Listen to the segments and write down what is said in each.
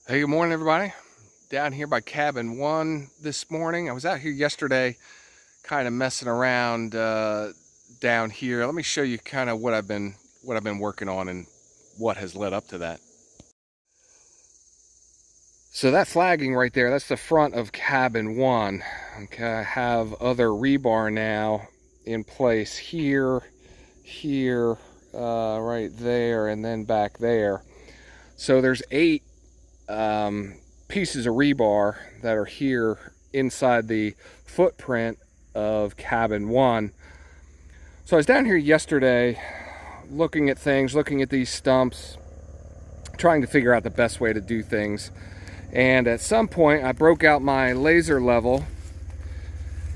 Hey, good morning, everybody. Down here by cabin 1 this morning. I was out here yesterday kind of messing around down here. Let me show you kind of what I've been working on and what has led up to that. So that flagging right there, that's the front of cabin 1. Okay, I have other rebar now in place here, right there, and then back there. So there's 8 pieces of rebar that are here inside the footprint of cabin 1. So I was down here yesterday looking at things, looking at these stumps, trying to figure out the best way to do things. And at some point I broke out my laser level,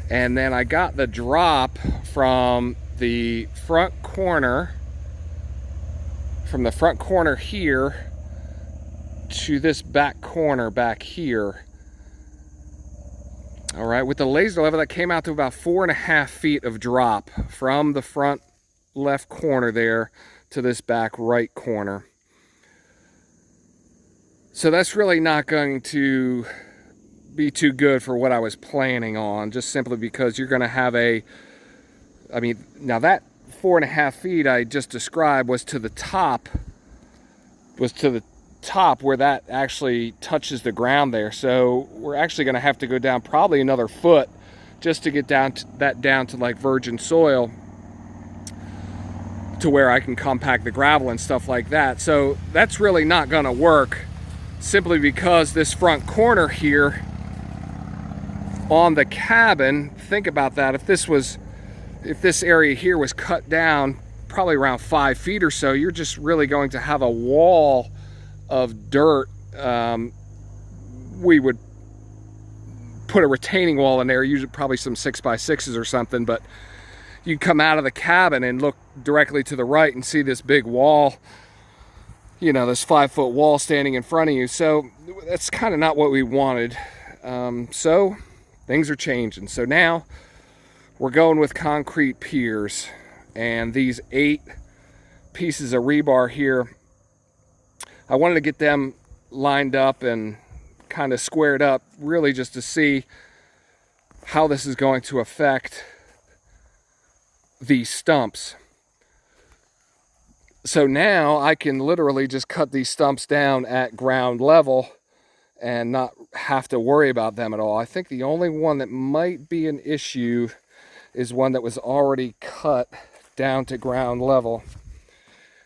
and then I got the drop from the front corner, here to this back corner back here. All right, with the laser level, that came out to about 4.5 feet of drop from the front left corner there to this back right corner. So that's really not going to be too good for what I was planning on, just simply because you're going to have now that 4.5 feet I just described was to the top, where that actually touches the ground there. So we're actually going to have to go down probably another foot just to get down to like virgin soil, to where I can compact the gravel and stuff like that. So that's really not going to work, simply because this front corner here on the cabin, think about that, if this area here was cut down probably around 5 feet or so, you're just really going to have a wall of dirt. We would put a retaining wall in there, usually probably some 6x6s or something, but you come out of the cabin and look directly to the right and see this big wall, this 5-foot wall standing in front of you. So that's kind of not what we wanted. So things are changing. So now we're going with concrete piers, and these 8 pieces of rebar here, I wanted to get them lined up and kind of squared up, really just to see how this is going to affect these stumps. So now I can literally just cut these stumps down at ground level and not have to worry about them at all. I think the only one that might be an issue is one that was already cut down to ground level.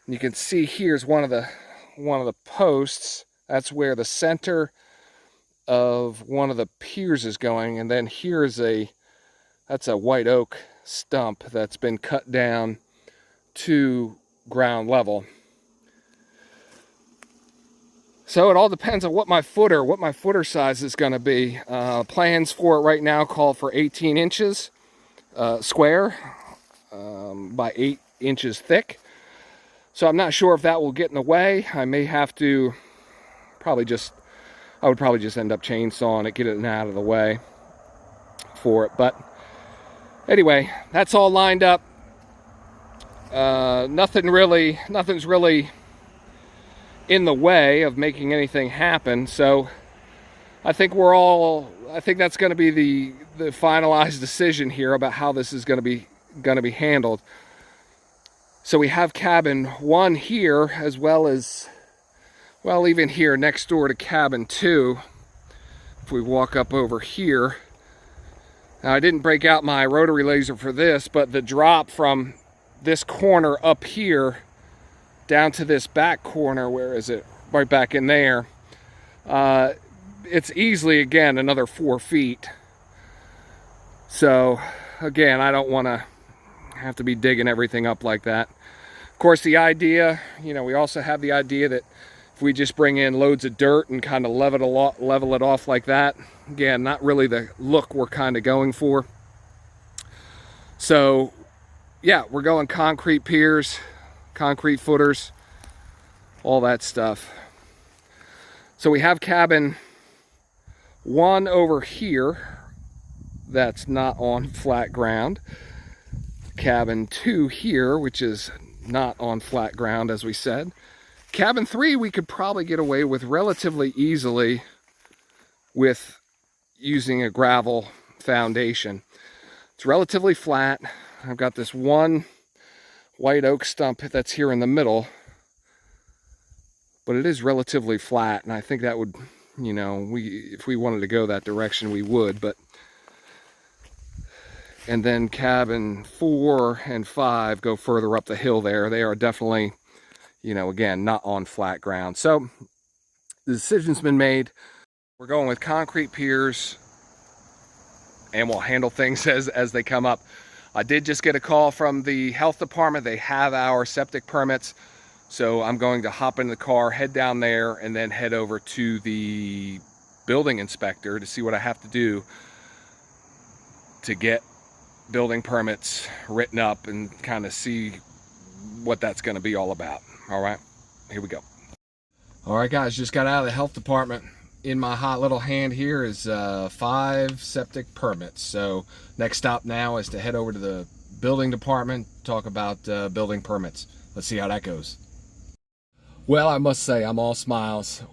And you can see here's one of the posts. That's where the center of one of the piers is going, and then here's that's a white oak stump that's been cut down to ground level. So it all depends on what my footer size is going to be. Plans for it right now call for 18 inches square by 8 inches thick. So I'm not sure if that will get in the way. I may have to I would probably just end up chainsawing it, get it out of the way for it. But anyway, that's all lined up. Nothing's really in the way of making anything happen. So I think that's going to be the finalized decision here about how this is going to be handled. So we have cabin 1 here, as well as, even here next door to cabin 2. If we walk up over here, now I didn't break out my rotary laser for this, but the drop from this corner up here down to this back corner, where is it? Right back in there. It's easily, again, another 4 feet. So again, I don't want to have to be digging everything up like that. Of course, the idea, we also have the idea that if we just bring in loads of dirt and kind of level it off like that, again, not really the look we're kind of going for. So yeah, we're going concrete piers, concrete footers, all that stuff. So we have cabin 1 over here that's not on flat ground. Cabin 2 here, which is not on flat ground, as we said. Cabin 3 we could probably get away with relatively easily with using a gravel foundation. It's relatively flat. I've got this one white oak stump that's here in the middle, but it is relatively flat, and I think that would, you know, if we wanted to go that direction, we would. But and then cabin 4 and 5 go further up the hill there. They are definitely, you know, again, not on flat ground. So the decision's been made. We're going with concrete piers, and we'll handle things as they come up. I did just get a call from the health department. They have our septic permits. So I'm going to hop in the car, head down there, and then head over to the building inspector to see what I have to do to get building permits written up and kind of see what that's going to be all about. All right, here we go. All right, guys, just got out of the health department. In my hot little hand here is 5 septic permits. So next stop now is to head over to the building department, talk about building permits. Let's see how that goes. Well, I must say, I'm all smiles.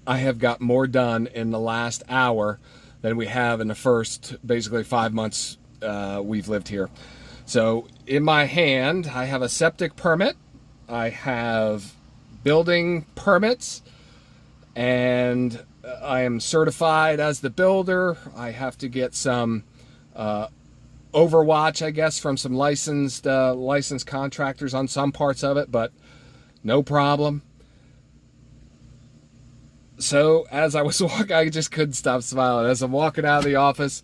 I have got more done in the last hour than we have in the first basically 5 months we've lived here. So in my hand, I have a septic permit, I have building permits, and I am certified as the builder. I have to get some overwatch, I guess, from some licensed contractors on some parts of it, but no problem. So as I was walking, I just couldn't stop smiling. As I'm walking out of the office,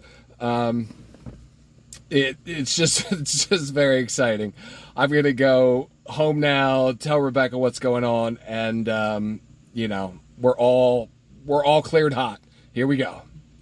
it's just very exciting. I'm gonna go home now, tell Rebecca what's going on, and you know, we're all cleared hot. Here we go.